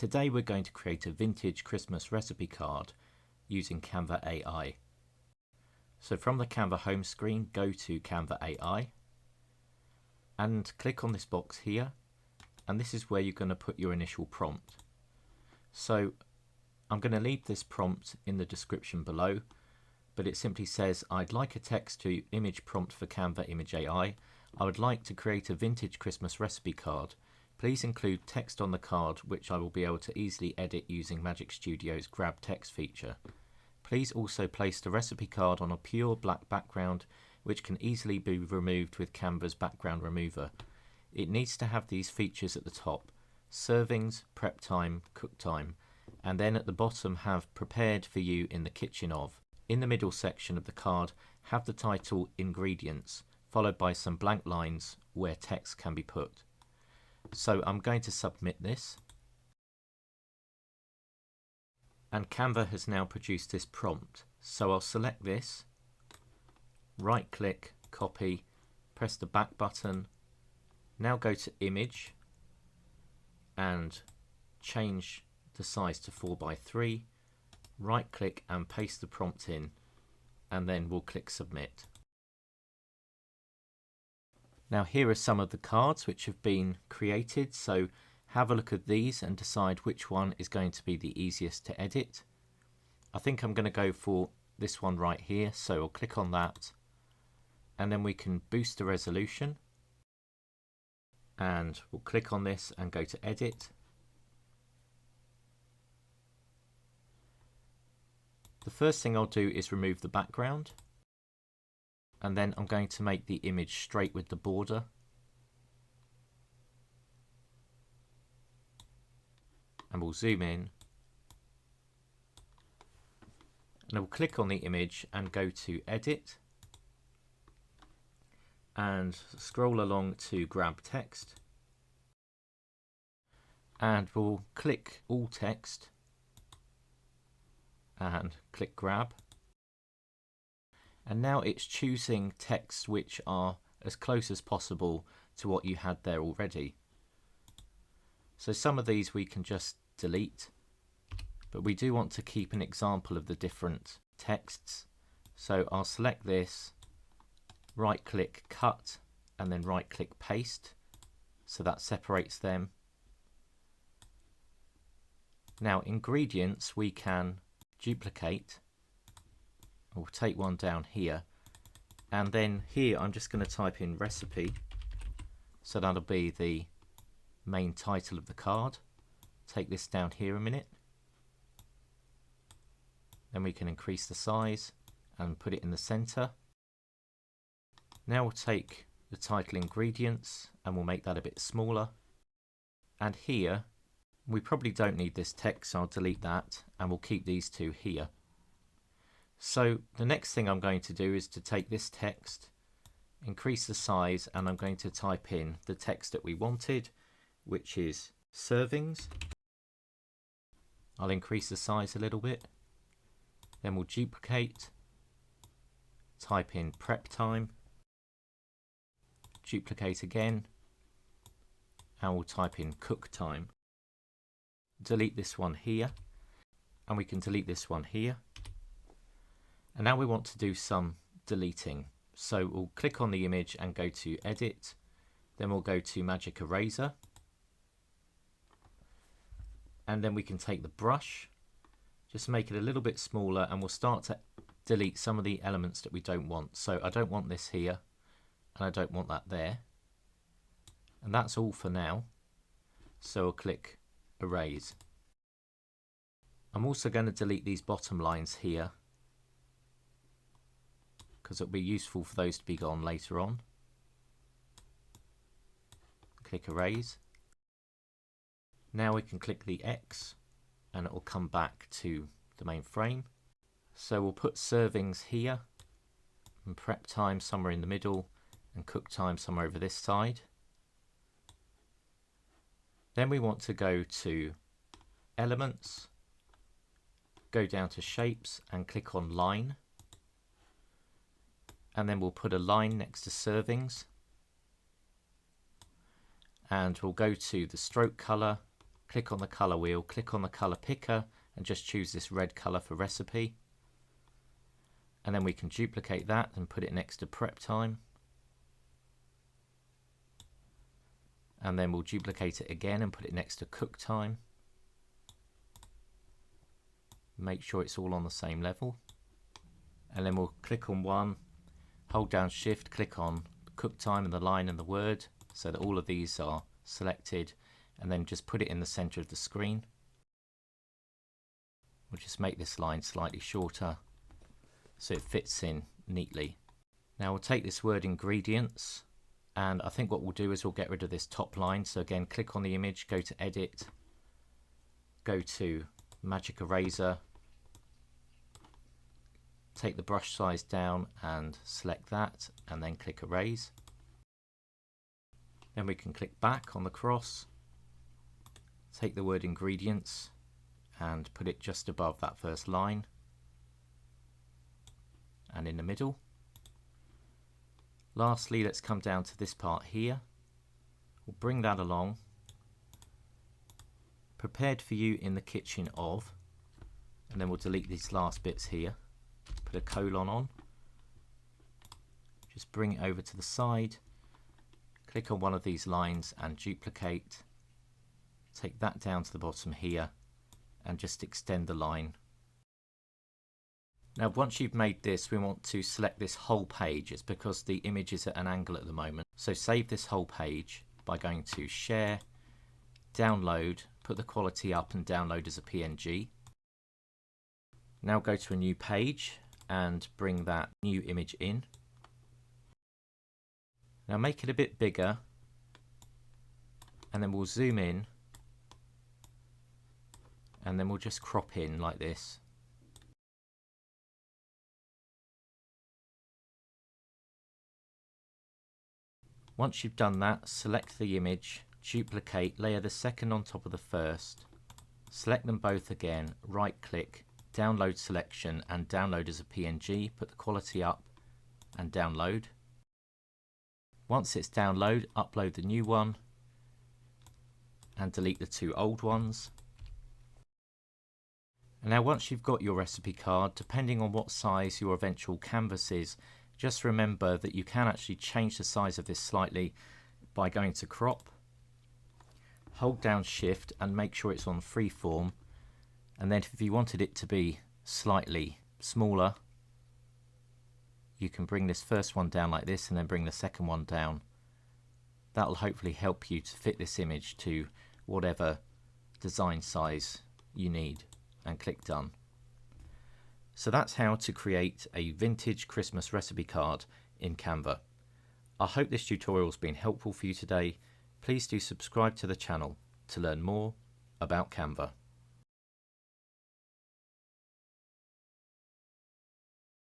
Today we're going to create a vintage Christmas recipe card using Canva AI. So from the Canva home screen, go to Canva AI and click on this box here, and this is where you're going to put your initial prompt. So I'm going to leave this prompt in the description below, but it simply says, I'd like a text to image prompt for Canva Image AI. I would like to create a vintage Christmas recipe card. Please include text on the card which I will be able to easily edit using Magic Studio's Grab Text feature. Please also place the recipe card on a pure black background which can easily be removed with Canva's background remover. It needs to have these features at the top: servings, prep time, cook time, and then at the bottom have prepared for you in the kitchen of. In the middle section of the card, have the title Ingredients, followed by some blank lines where text can be put. So I'm going to submit this. And Canva has now produced this prompt. So I'll select this, right click, copy, press the back button, now go to Image and change the size to 4:3, right click and paste the prompt in, and then we'll click Submit. Now here are some of the cards which have been created, so have a look at these and decide which one is going to be the easiest to edit. I think I'm going to go for this one right here, so I'll click on that, and then we can boost the resolution, and we'll click on this and go to Edit. The first thing I'll do is remove the background, and then I'm going to make the image straight with the border. And we'll zoom in, and we'll click on the image and go to Edit, and scroll along to Grab Text, and we'll click All Text and click Grab. And now it's choosing texts which are as close as possible to what you had there already. So some of these we can just delete, but we do want to keep an example of the different texts. So I'll select this, right click cut, and then right click paste, so that separates them. Now ingredients we can duplicate. We'll take one down here, and then here I'm just going to type in recipe, so that'll be the main title of the card. Take this down here a minute, then we can increase the size and put it in the center. Now we'll take the title Ingredients and we'll make that a bit smaller, and here we probably don't need this text, so I'll delete that, and we'll keep these two here. So the next thing I'm going to do is to take this text, increase the size, and I'm going to type in the text that we wanted, which is servings. I'll increase the size a little bit, then we'll duplicate, type in prep time, duplicate again, and we'll type in cook time. Delete this one here, and we can delete this one here. And now we want to do some deleting. So we'll click on the image and go to Edit, then we'll go to Magic Eraser, and then we can take the brush, just make it a little bit smaller, and we'll start to delete some of the elements that we don't want. So I don't want this here, and I don't want that there, and that's all for now. So I'll click Erase. I'm also going to delete these bottom lines here, because it'll be useful for those to be gone later on. Click Erase. Now we can click the X and it will come back to the main frame. So we'll put servings here, and prep time somewhere in the middle, and cook time somewhere over this side. Then we want to go to Elements, go down to Shapes and click on Line, and then we'll put a line next to servings, and we'll go to the stroke color click on the colour wheel, click on the colour picker and just choose this red colour for recipe. And then we can duplicate that and put it next to prep time. And then we'll duplicate it again and put it next to cook time. Make sure it's all on the same level. And then we'll click on one, hold down shift, click on cook time and the line and the word so that all of these are selected, and then just put it in the center of the screen. We'll just make this line slightly shorter so it fits in neatly. Now we'll take this word ingredients, and I think what we'll do is we'll get rid of this top line. So again, click on the image, go to edit, go to magic eraser, take the brush size down and select that, and then click erase. Then we can click back on the cross, take the word ingredients and put it just above that first line and in the middle. Lastly, let's come down to this part here. We'll bring that along. Prepared for you in the kitchen of, and then we'll delete these last bits here. Put a colon on. Just bring it over to the side. Click on one of these lines and duplicate. Take that down to the bottom here and just extend the line. Now once you've made this, we want to select this whole page. It's because the image is at an angle at the moment. So save this whole page by going to Share, Download, put the quality up and download as a PNG. Now go to a new page and bring that new image in. Now make it a bit bigger, and then we'll zoom in, and then we'll just crop in like this. Once you've done that, select the image, duplicate, layer the second on top of the first, select them both again, right click, download selection and download as a PNG, put the quality up and download. Once it's downloaded, upload the new one and delete the two old ones. And now once you've got your recipe card, depending on what size your eventual canvas is, just remember that you can actually change the size of this slightly by going to crop, hold down shift and make sure it's on freeform, and then if you wanted it to be slightly smaller, you can bring this first one down like this and then bring the second one down. That will hopefully help you to fit this image to whatever design size you need, and click done. So that's how to create a vintage Christmas recipe card in Canva. I hope this tutorial has been helpful for you today. Please do subscribe to the channel to learn more about Canva.